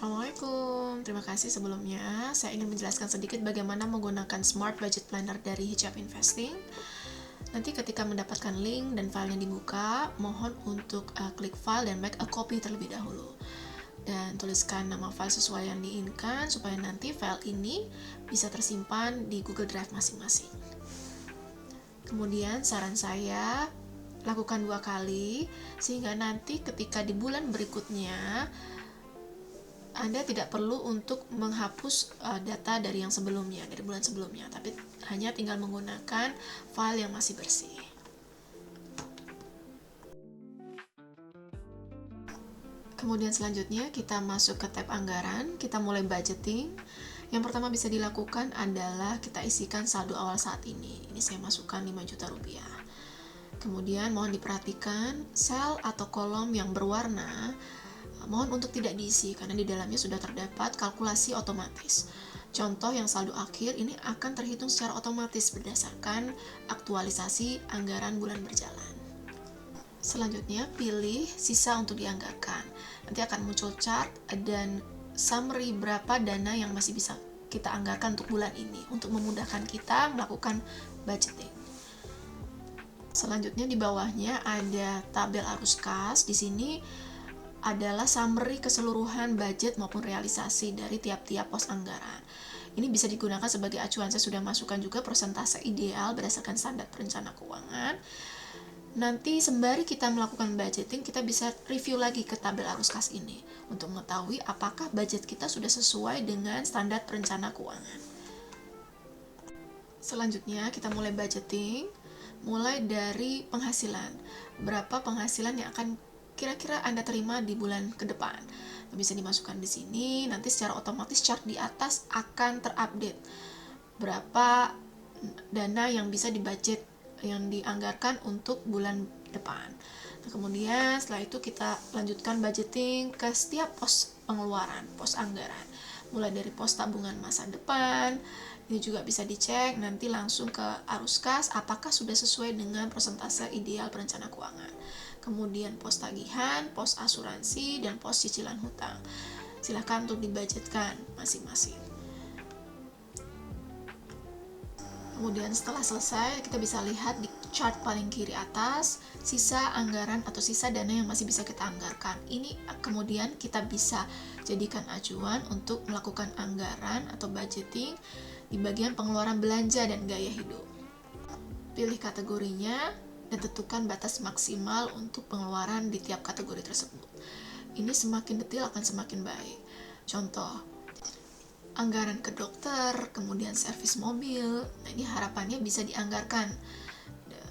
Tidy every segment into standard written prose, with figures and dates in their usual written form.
Assalamualaikum, terima kasih sebelumnya. Saya ingin menjelaskan sedikit bagaimana menggunakan Smart Budget Planner dari Hijab Investing. Nanti ketika mendapatkan link dan filenya dibuka, mohon untuk klik file dan make a copy terlebih dahulu. Dan tuliskan nama file sesuai yang diinginkan supaya nanti file ini bisa tersimpan di Google Drive masing-masing. Kemudian saran saya, lakukan 2 kali sehingga nanti ketika di bulan berikutnya Anda tidak perlu untuk menghapus data dari yang sebelumnya, dari bulan sebelumnya, tapi hanya tinggal menggunakan file yang masih bersih. Kemudian selanjutnya kita masuk ke tab anggaran, kita mulai budgeting. Yang pertama bisa dilakukan adalah kita isikan saldo awal saat ini. Ini saya masukkan 5 juta rupiah. Kemudian mohon diperhatikan sel atau kolom yang berwarna mohon untuk tidak diisi karena di dalamnya sudah terdapat kalkulasi otomatis. Contoh yang saldo akhir ini akan terhitung secara otomatis berdasarkan aktualisasi anggaran bulan berjalan. Selanjutnya pilih sisa untuk dianggarkan. Nanti akan muncul chart dan summary berapa dana yang masih bisa kita anggarkan untuk bulan ini untuk memudahkan kita melakukan budgeting. Selanjutnya di bawahnya ada tabel arus kas. Di sini adalah summary keseluruhan budget maupun realisasi dari tiap-tiap pos anggaran. Ini bisa digunakan sebagai acuan. Saya sudah masukkan juga persentase ideal berdasarkan standar perencana keuangan. Nanti sembari kita melakukan budgeting, kita bisa review lagi ke tabel arus kas ini untuk mengetahui apakah budget kita sudah sesuai dengan standar perencana keuangan. Selanjutnya kita mulai budgeting, mulai dari penghasilan. Berapa penghasilan yang akan kira-kira Anda terima di bulan ke depan. Bisa dimasukkan di sini, nanti secara otomatis chart di atas akan terupdate. Berapa dana yang bisa dibudget, yang dianggarkan untuk bulan depan. Nah, kemudian setelah itu kita lanjutkan budgeting ke setiap pos pengeluaran, pos anggaran. Mulai dari pos tabungan masa depan, ini juga bisa dicek nanti langsung ke arus kas apakah sudah sesuai dengan persentase ideal perencana keuangan. Kemudian pos tagihan, pos asuransi, dan pos cicilan hutang. Silakan untuk dibudgetkan masing-masing. Kemudian setelah selesai, kita bisa lihat di chart paling kiri atas, sisa anggaran atau sisa dana yang masih bisa kita anggarkan. Ini kemudian kita bisa jadikan acuan untuk melakukan anggaran atau budgeting di bagian pengeluaran belanja dan gaya hidup. Pilih kategorinya dan tentukan batas maksimal untuk pengeluaran di tiap kategori tersebut. Ini semakin detail akan semakin baik. Contoh, anggaran ke dokter, kemudian servis mobil. Nah, ini harapannya bisa dianggarkan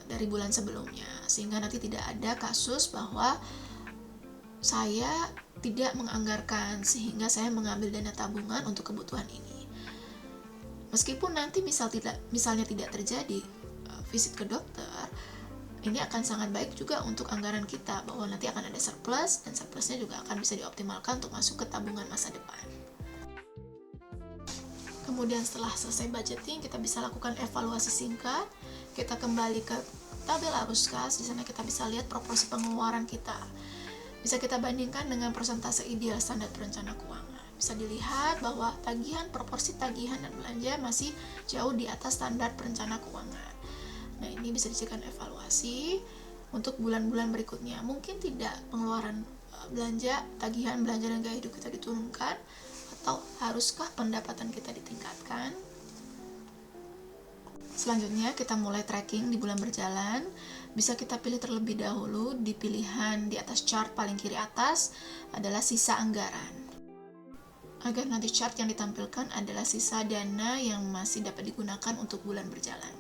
dari bulan sebelumnya, sehingga nanti tidak ada kasus bahwa saya tidak menganggarkan sehingga saya mengambil dana tabungan untuk kebutuhan ini. Meskipun nanti misalnya tidak terjadi visit ke dokter, ini akan sangat baik juga untuk anggaran kita bahwa nanti akan ada surplus dan surplusnya juga akan bisa dioptimalkan untuk masuk ke tabungan masa depan. Kemudian setelah selesai budgeting, kita bisa lakukan evaluasi singkat. Kita kembali ke tabel arus kas, di sana kita bisa lihat proporsi pengeluaran kita. Bisa kita bandingkan dengan persentase ideal standar perencana keuangan. Bisa dilihat bahwa proporsi tagihan dan belanja masih jauh di atas standar perencana keuangan. Nah, ini bisa dijadikan evaluasi untuk bulan-bulan berikutnya. Mungkin tidak pengeluaran belanja, tagihan, belanja dan gaya hidup kita diturunkan, atau haruskah pendapatan kita ditingkatkan? Selanjutnya kita mulai tracking di bulan berjalan. Bisa kita pilih terlebih dahulu di pilihan di atas chart paling kiri atas adalah sisa anggaran. Agar nanti chart yang ditampilkan adalah sisa dana yang masih dapat digunakan untuk bulan berjalan.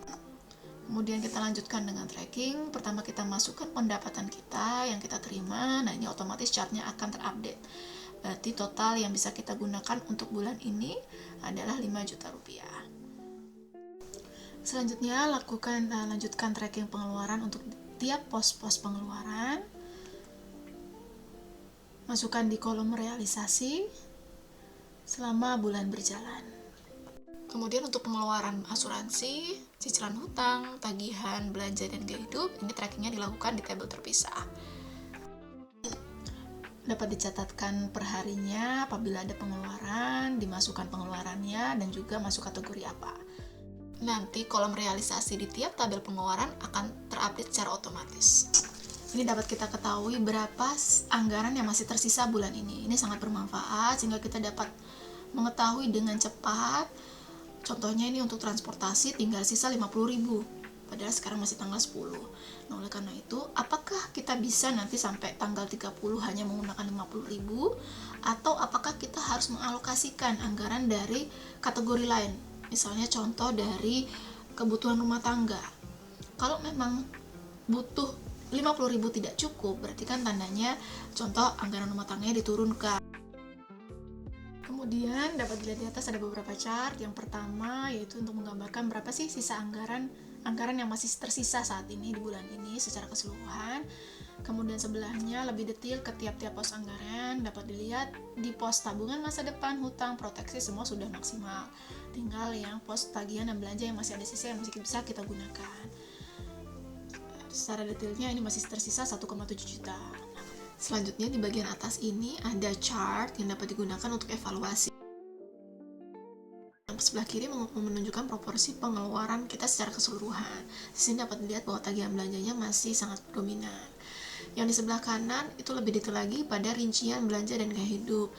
Kemudian kita lanjutkan dengan tracking. Pertama kita masukkan pendapatan kita yang kita terima. Nah, ini otomatis chartnya akan terupdate. Berarti total yang bisa kita gunakan untuk bulan ini adalah 5 juta rupiah. Selanjutnya lanjutkan tracking pengeluaran untuk tiap pos-pos pengeluaran. Masukkan di kolom realisasi selama bulan berjalan. Kemudian untuk pengeluaran asuransi, cicilan hutang, tagihan, belanja, dan gaya hidup, ini trackingnya dilakukan di tabel terpisah. dapat dicatatkan perharinya apabila ada pengeluaran, dimasukkan pengeluarannya, dan juga masuk kategori apa. Nanti kolom realisasi di tiap tabel pengeluaran akan terupdate secara otomatis. Ini dapat kita ketahui berapa anggaran yang masih tersisa bulan ini. Ini sangat bermanfaat sehingga kita dapat mengetahui dengan cepat. Contohnya ini untuk transportasi tinggal sisa 50.000, padahal sekarang masih tanggal 10. Nah, oleh karena itu, apakah kita bisa nanti sampai tanggal 30 hanya menggunakan 50.000, atau apakah kita harus mengalokasikan anggaran dari kategori lain? Misalnya contoh dari kebutuhan rumah tangga. Kalau memang butuh 50.000 tidak cukup, berarti kan tandanya contoh anggaran rumah tangganya diturunkan. Kemudian dapat dilihat di atas ada beberapa chart. Yang pertama yaitu untuk menggambarkan berapa sih sisa anggaran yang masih tersisa saat ini di bulan ini secara keseluruhan. Kemudian sebelahnya lebih detail ke tiap-tiap pos anggaran. Dapat dilihat di pos tabungan masa depan, hutang, proteksi semua sudah maksimal. Tinggal yang pos tagihan dan belanja yang masih ada sisa yang masih bisa kita gunakan. Secara detailnya ini masih tersisa 1,7 juta. Selanjutnya di bagian atas ini ada chart yang dapat digunakan untuk evaluasi. Yang sebelah kiri menunjukkan proporsi pengeluaran kita secara keseluruhan. Di sini dapat dilihat bahwa tagihan belanjanya masih sangat dominan. Yang di sebelah kanan itu lebih detail lagi pada rincian belanja dan gaya hidup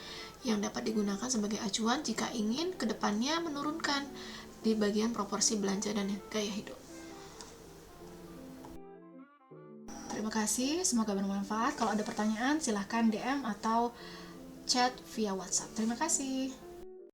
yang dapat digunakan sebagai acuan jika ingin kedepannya menurunkan di bagian proporsi belanja dan gaya hidup. Terima kasih, semoga bermanfaat. Kalau ada pertanyaan silahkan DM atau chat via WhatsApp. Terima kasih.